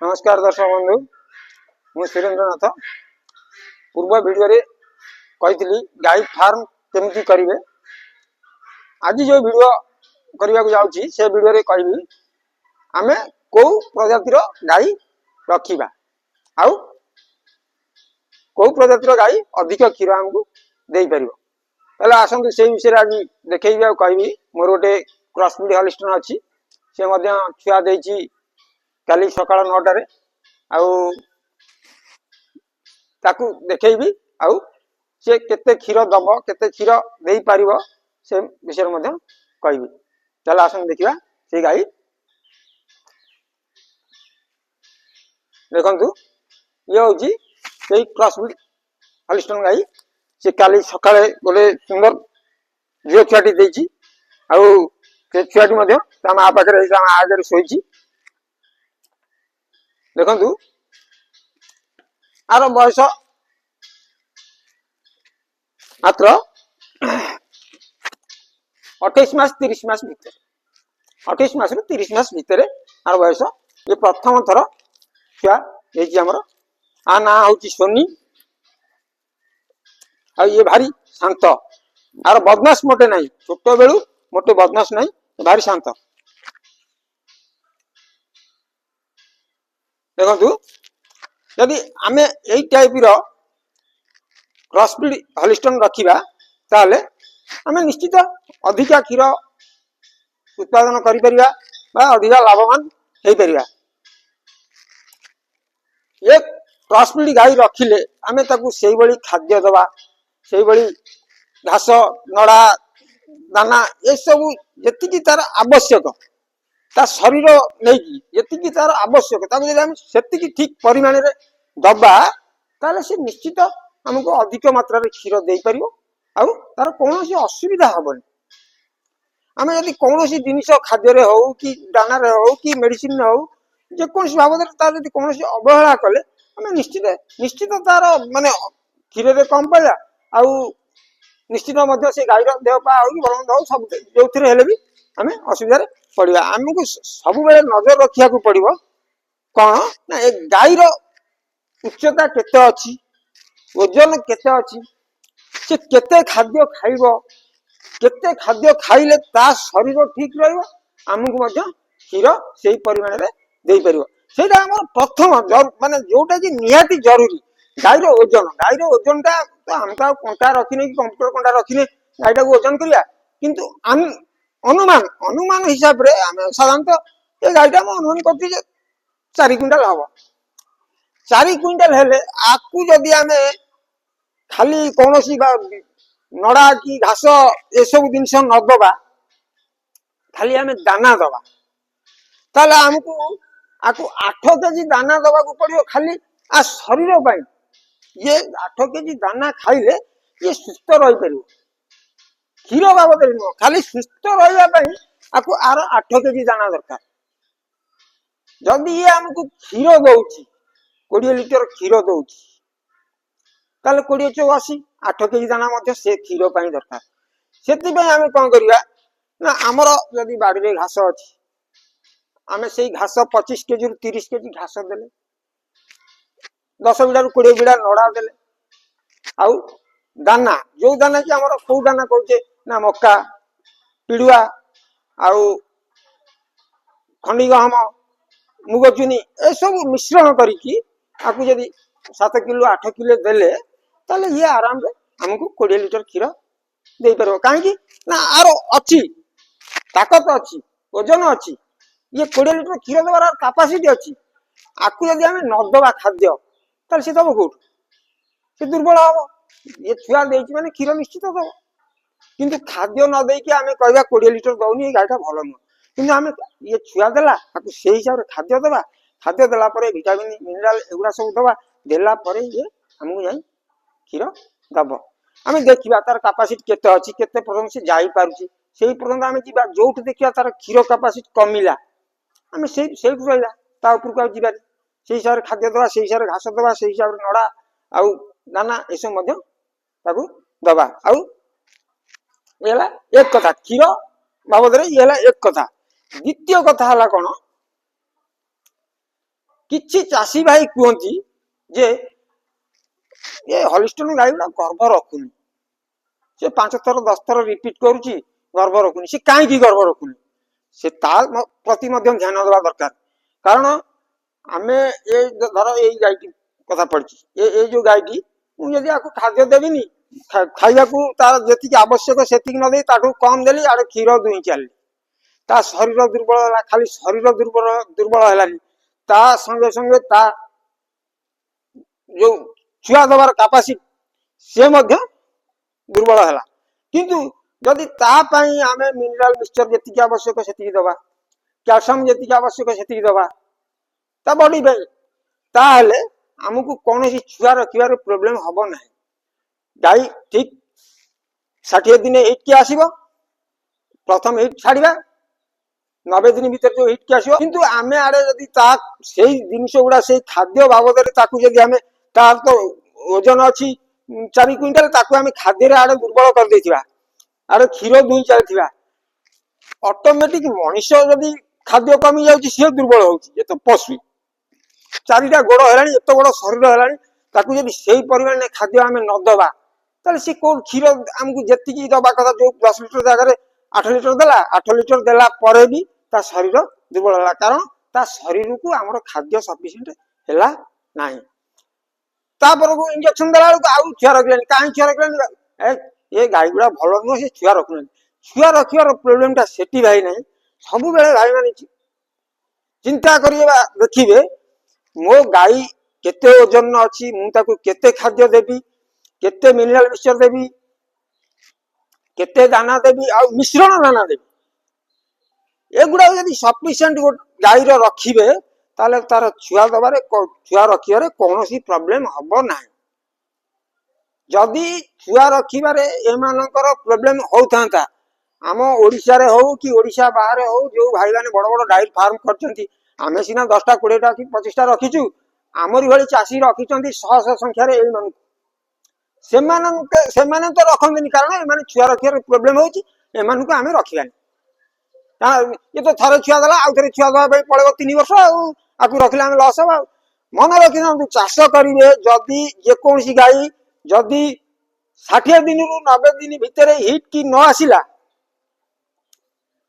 नमस्कार दर्शक बंधु मु सुरेंद्रनाथ पूर्व वीडियो रे कही गाई फार्म केमती करेंगे आज जो वीडियो करने को जाऊँगी से वीडियो रे कही आमे कौ प्रजातिर गाई रखा आउ कौ प्रजातिर गाई अधिक क्षीर आमको दे पार पहले आसतु से विषय आज देखी कहि मोर गोटे क्रॉस ब्रीड हॉलिस्टन अच्छी से छुआ देती काली सकाळ 9 आउ ताकू देखी आउ से केते क्षीर दब केते क्षीर दे पार से विषय में कहि चल आसन देखा से गाई देखु ये हूँ से क्रॉस ब्रीड हॉलिस्टन गाई से काली सकाळे गोटे सुंदर झील छुआटी देती आउ से छुआटी माँ पाखे आगे शोची देखु आर बयस मात्र 28 मास 30 मास भीतर 28 मास 30 मास भीतर आर बयस ये प्रथम थर छुआ आमर आ ना हूँ सोनी आ ये भारी शांत आर बदमाश मोटे ना छोट बेलू मोटे बदमाश ना भारी शांत देखु यदि आम यही टाइप क्रॉस ब्रीड हॉलिस्टन रखा ताले आम निश्चित अधिका क्षीर उत्पादन करिपरिबा बा अधिका लाभवान हो पार ये क्रॉस ब्रीड गाई रखिले आम से खाद्य दवा से घास नड़ा दाना ये सब जी तार आवश्यक ता शरीर नहीं जी तार आवश्यक से ठीक परिमाण रे दबा ताले से निश्चित हमको अधिक मात्रा रे क्षीर दे पार आउ तार कौन असुविधा हेनी आम यदि कौन जिनिस खाद्य रे हो कि दाना रे हो कि मेडिसिन हो जेकोसी बाबद तार यदि कौन अवहेला कले आम निश्चित निश्चित तार माने क्षीर रे कम पाइला आउ निश्चित से गाईर देह पा हो कि भल हो सब जो भी आम असुविधा पड़ा आमको सब बेले नजर रखा पड़ो कौन ना ए गाईर उच्चता केते अच्छी ओजन केते अच्छी से केते खाद्य खाइब केते खाद्य खाइले ता शरीर ठीक रहिबो आमको क्षीर से परिमाण रे दे परिबो सेटा हमर प्रथम माने जोटा कि निहाती जरूरी गाईर ओजन टा तो हम तो कंटा रखिने कि कंप्यूटर कंटा रखिने गाईटा को ओजन करिया किंतु अनुमान अनुमान हिसाब रे आम साधारणतः ये गाईटा अनुमान कर 4 क्विंटाल हम 4 क्विंटाल हेले आकु जदि आम खाली कौन नड़ा कि घास ये सब जिनस नदबा खाली आम दाना दबा ताले आमको आकु 8 केजी दाना दबा को पड़ो खाली आ शरीर पाई ये 8 केजी दाना खाइले ये सुस्थ रही पार क्षीर बाबद नुह खाली सुस्थ रही आपको आर 8 केजी दाना दरकार जदि ये आमको क्षीर दौर 20 लिटर क्षीर दौर ताले 20 चौ 80 8 केजी दाना से क्षीर दरकार से आम कौन करवा ना आमर जदि बाड़ी घास अच्छी आम से घास 25 केजी रु 30 केजी घास देले 10 बिड़ा रु 20 बिड़ा नड़ा देले आउ दाना जो दाना कि आमर कौ दाना कहे ना मक्का पिड़ुआ आउ खंडी गहम मुग चुनी ए सब मिश्रण करी आपको जदि 7 किलो 8 किलो देले ताले ये आराम से हमको 20 लिटर क्षीर दे पार कहीं ना आर अच्छी ताकत अच्छी ओजन अच्छी ये 20 लिटर क्षीर देवार कैपेसिटी अच्छी आपको जदि आम नदबा खाद्य ताले से दब कौट से दुर्बल हम ये छुआ दे माने क्षीर निश्चित दब किंतु खाद्य न देकी आम कह 20 लिटर दौनी गाईटा भल नुह कि आम ये छुआ देला से हिसाब से खाद्य देवा खाद्य देला विटामिन मिनराल एगुड़ा सब दबा देला ये आमको जाई क्षीर दब आम देखा तार कैपेसिटी केते अच्छी केते पर्यंत से जाई पारुची से पर्यंत आम जा जो देखा तार क्षीर कैपेसिटी कमिला आम से रहा ता उपरको जीवार से हिसाब से खाद्य दवा से हिसाब से घास दवा से हिसाब से नड़ा आउ दाना ये सब दबा आउ ये एक कथा क्षीर बाबद ये एक कथा द्वितीय कथा है कौन किछि चाषी भाई कहती जे ये हॉलिस्टन गाई गुड़ा गर्भ रखुनी से 5 थर 10 थर रिपीट करुच्ची गर्भ रखुनी से कहीं गर्भ रखुनी से प्रति ध्यान देवा दरकार कारण आम ये धर ये गाई कथा पड़ी ये जो गाई मुझे आपको खाद्य देवी खाइबा तार जी आवश्यक से नदी कम देली आड़े क्षीर दुई चल ता शरीर दुर्बल खाली शरीर दुर्बल दुर्बल है संगे संगे जो छुआ दबार कैपेसिटी से दुर्बल है किंतु जदि तापाई आम मिनराल मिक्सचर जी आवश्यक से दबा कैल्शियम जी आवश्यक से दबा ता बॉडी ताहले आमको कौन छुआ रखार प्रोब्लेम हम ना गाई ठीक 60 दिन हिट के आसब प्रथम हिट छाड़ा 90 दिन भीतर जो हिट के आसो किंतु आमे आड़े जदि से जिनस गुड़ा से खाद्य बाबद आम तार तो ओजन अच्छी 4 क्विंटाल आम खाद्य आड़े दुर्बल कर देथिबा आड़े क्षीर दुई चलथिबा ऑटोमेटिक मनुष्य जदि खाद्य कमी जाउची से दुर्बल होउची ये तो पशु 4टा गोड़ हेलानी एत बड़ शरीर हेलानी ताकू जदि सेही परिमाण में खाद्य आम न दबा ताले से कोन क्षीर आमको जेतिकी दबा कथा जो 10 लिटर जगह 8 लिटर देला 8 लिटर देला परे भी ता शरीर दुर्बल है कारण ता शरीर को आमर खाद्य सफिशिएंट हैला नाही तापर को इंजेक्शन देला आउ छुआ रखलेनी काहे छुआ रखलेनी ए गाई गुड़ा भल नुह से छुआ रखुना छुआ रखियार प्रोब्लेम टा सेठी भाई नहीं सब बेले भाई माने चिंता करिए देखिए मो गाई केते ओजन अच्छी मु ताकू केते खाद्य देबी केते मिनरल मिक्सचर देबी केते दाना देबी आ मिश्रण दाना देबी एगुड़ा यदि सफिशिएंट गाई रखिबे ताले तार छुआ दबारे छुआ रखिबारे कोनोसी प्रॉब्लम हबो नाही जदि छुआ रखिबारे एमानकर प्रॉब्लम होतांता आम ओडिशा रे हो कि ओडिशा बाहर हो जो भाई माने बड़ बड़ डायरी फार्म करचंती आमे सिना 10टा 20टा कि 25टा रखिचु आमरी भली चासी रखिचंती शह शह संख्या रे एई मान सेमाने तो रखंदिनी कारण ए माने छुआ रखिबार प्रॉब्लम होची एमान को आमे रखिबानी ये तो थरे छुआ दला आउ थरे छुआ दवा पे पड़ेगो 3 वर्ष आकु रखिले आमे लॉस हबा मन रखि चाष करिवे जदि जे कोनसी गाई जदि 60 दिन रु 90 दिन भितर हिट की न आसिला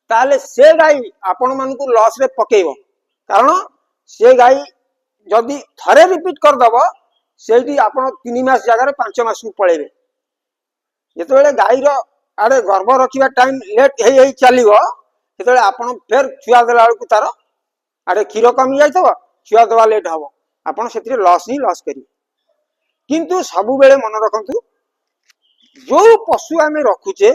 ताले से गाई आपण मान को लॉस रे पकेइबो कारण से गाई जदि थरे रिपीट कर दबो सेठी आपण 3 मास जगह 5 मास को पळेबे जेतेबेले गाई रो आड़े गर्भ रखिबा टाइम लेट हे चलिबो सेतेबेले आपण फेर छुआ देला को तार आड़े क्षीर कमी जाइतबो छुआ दवा लेट हबो आपण सेतिरे लॉस ही लॉस करी किंतु सबु बेले मन रखंतु जो पशु आमे रखुचे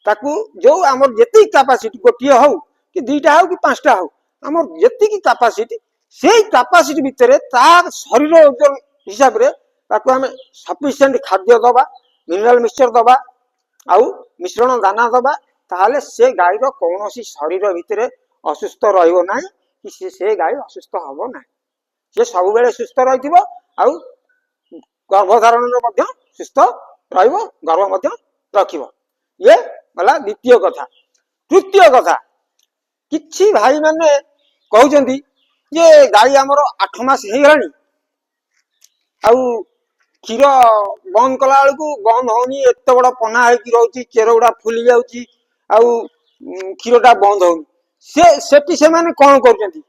ताकू जो आमर जेती कैपेसिटी गोटिए हो कि 2टा हो कि 5टा हो आमर जेती की कैपेसिटी से कैपेसिटी भितर तार शरीर ओजन हिसाब रे ताकू आमे सफिशिएंट खाद्य दबा मिनरल मिक्सचर दबा आउ मिश्रण दाना दबा ताहले से गाई रो कोनोसी शरीर भितर असुस्थ रहइबो नाही कि से गाई असुस्थ हबो नाही से सब बेले सुस्थ रहिथिबो आउ गर्भधारण मध्ये सुस्थ रहिबो गर्भ मध्ये रखिबो ये गला द्वितीय कथा तृतीय कथा किछि भाई माने कहउचंदी जे गाई हमरो 8 मास हे गलानी आउ क्षीर बंद कला को बंद होनी एत बड़ पना है कि रहउची चेर गुडा फुली जाउची आउ क्षीरटा बंद होनी से सेठी से माने कोन करचंती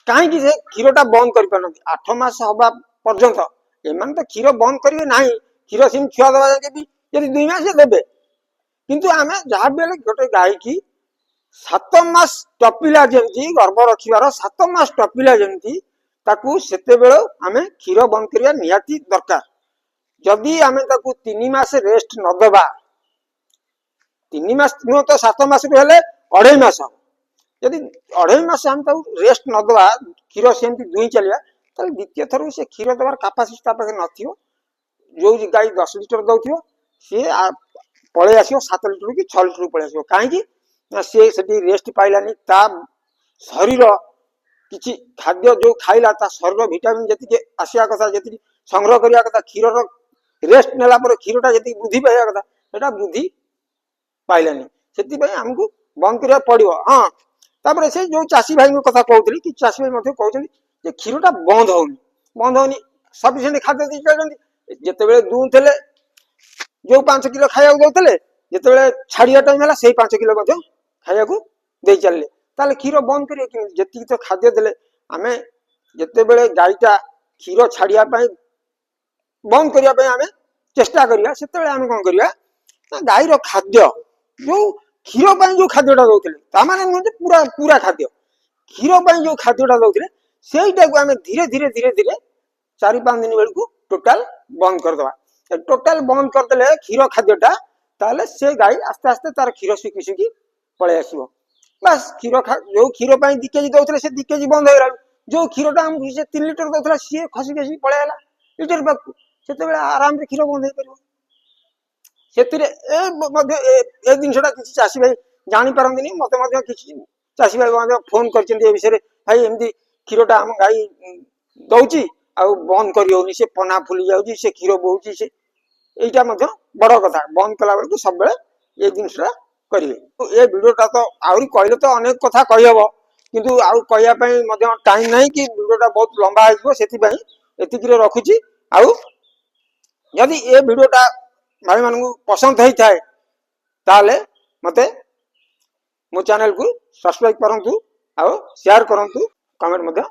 काहे कि से क्षीरटा बंद करि पानंती 8 मास हबा पर्यंत एमान तो क्षीर बंद करिवे नाही क्षीर सिम छुआ दबा जाके भी यदि 2 मास देबे किंतु आमे जहाँ बेले गोटे गाई की 7 मास टपिला जेमती गर्भ रखिबार 7 मास टपिला जेमती ताकू सेते बेले आमे क्षीर बंद करिया निहाती दरकार जदि आमे ताकू 3 मास रेस्ट न दबा 3 मास न तो 7 मास रु हेले 2.5 मास यदि 2.5 मास हम ताकू रेस्ट न दबा क्षीर सेमती दुई चलिया ताले द्वितीय थर से क्षीर दबार कैपेसिटी ता पाखे नथियो जो गाई 10 लिटर दउथियो से पळे आसियो 7 लिटर कि 6 लिटर पळे आसियो काहे कि से सेठी रेस्ट पाइलानी ता शरीर किछि खाद्य जो खाइला ता शरीर विटामिन जति के आसिया कथा जति संग्रह करिया कथा क्षीर रो रेस्ट नेला पर क्षीरटा जति वृद्धि पाइया कथा एटा वृद्धि पाइलानी सेति भाई हमकु बंद करिया पड़ियो हां तापर से जो चासी भाई को कथा कहउतली कि चासी भाई मध्ये कहउछन ଯେ କ୍ଷୀରଟା ବନ୍ଦ ହଉନି ସଫିସିଏଣ୍ଟ ଖାଦ୍ୟ ଦେଇ ଚାଲୁଛନ୍ତି। ଯେତେବେଳେ ଦୁହୁଁଥିଲେ ଯୋଉ 5 କିଲୋ ଖାଇବାକୁ ଦଉଥିଲେ, ଯେତେବେଳେ ଛାଡିବା ଟାଇମ ହେଲା ସେଇ 5 କିଲୋ ମଧ୍ୟ ଖାଇବାକୁ ଦେଇ ଚାଲିଲେ। ତାହେଲେ କ୍ଷୀର ବନ୍ଦ କରିବେ କେମିତି? ଯେତିକି ତ ଖାଦ୍ୟ ଦେଲେ, ଆମେ ଯେତେବେଳେ ଗାଈଟା କ୍ଷୀର ଛାଡିବା ପାଇଁ ବନ୍ଦ କରିବା ପାଇଁ ଆମେ ଚେଷ୍ଟା କରିବା, ସେତେବେଳେ ଆମେ କଣ କରିବା ନା ଗାଈର ଖାଦ୍ୟ ଯୋଉ କ୍ଷୀର ପାଇଁ ଯୋଉ ଖାଦ୍ୟଟା ଦଉଥିଲେ, ତାମାନେ ନୁହେଁ ଯେ ପୁରା ପୁରା ଖାଦ୍ୟ, କ୍ଷୀର ପାଇଁ ଯୋଉ ଖାଦ୍ୟଟା ଦଉଥିଲେ ସେଇଟାକୁ ଆମେ ଧୀରେ ଧୀରେ 4-5 ଦିନ ବେଳକୁ ଟୋଟାଲ ବନ୍ଦ କରିଦବା। ଟୋଟାଲ ବନ୍ଦ କରିଦେଲେ କ୍ଷୀର ଖାଦ୍ୟଟା, ତାହେଲେ ସେ ଗାଈ ଆସ୍ତେ ଆସ୍ତେ ତାର କ୍ଷୀର ଶୁଖି ଶୁଖି ପଳେଇ ଆସିବ। ବାସ୍ ଯୋଉ କ୍ଷୀର ପାଇଁ 2 କେଜି ଦଉଥିଲେ ସେ 2 କେଜି ବନ୍ଦ ହେଇଗଲା। ଯୋଉ କ୍ଷୀରଟା ଆମକୁ ସେ 3 ଲିଟର ଦଉଥିଲା ସିଏ ଖସି ଖସି ପଳେଇ ହେଲା ଲିଟର ପାଖକୁ, ସେତେବେଳେ ଆରାମରେ କ୍ଷୀର ବନ୍ଦ ହେଇପାରିବ। ସେଥିରେ ମଧ୍ୟ ଏ ଜିନିଷଟା କିଛି ଚାଷୀ ଭାଇ ଜାଣିପାରନ୍ତିନି। ମତେ ମଧ୍ୟ କିଛି ଚାଷୀ ଭାଇ ମଧ୍ୟ ଫୋନ କରିଛନ୍ତି ଏ ବିଷୟରେ, ଭାଇ ଏମିତି କ୍ଷୀରଟା ଆମ ଗାଈ ଦଉଛି ଆଉ ବନ୍ଦ କରି ହଉନି, ସେ ପନା ଫୁଲି ଯାଉଛି, ସେ କ୍ଷୀର ବୋହୁଛି, ସେ এইটা ମଧ୍ୟ ବଡ କଥା। ବନ୍ଦ କଲା ବେଳକୁ ସବୁବେଳେ এই ଜିନିଷଟା କରିବେ। ଏ ଭିଡିଓଟା ତ ଆହୁରି କହିଲେ ତ ଅନେକ କଥା କହିହବ, କିନ୍ତୁ ଆଉ କହିବା ପାଇଁ ମଧ୍ୟ ଟାଇମ ନାହିଁ କି ଭିଡିଓଟା ବହୁତ ଲମ୍ବା ହେଇଯିବ, ସେଥିପାଇଁ ଏତିକିରେ ରଖୁଛି। ଆଉ ଯଦି ଏ ଭିଡିଓଟା ଭାଇ ମାନଙ୍କୁ ପସନ୍ଦ ହେଇଥାଏ ତାହେଲେ ମତେ ମୋ ଚ୍ୟାନେଲକୁ ସବସ୍କ୍ରାଇବ କରନ୍ତୁ ଆଉ ସେୟାର କରନ୍ତୁ, କମେଣ୍ଟ ମଧ୍ୟ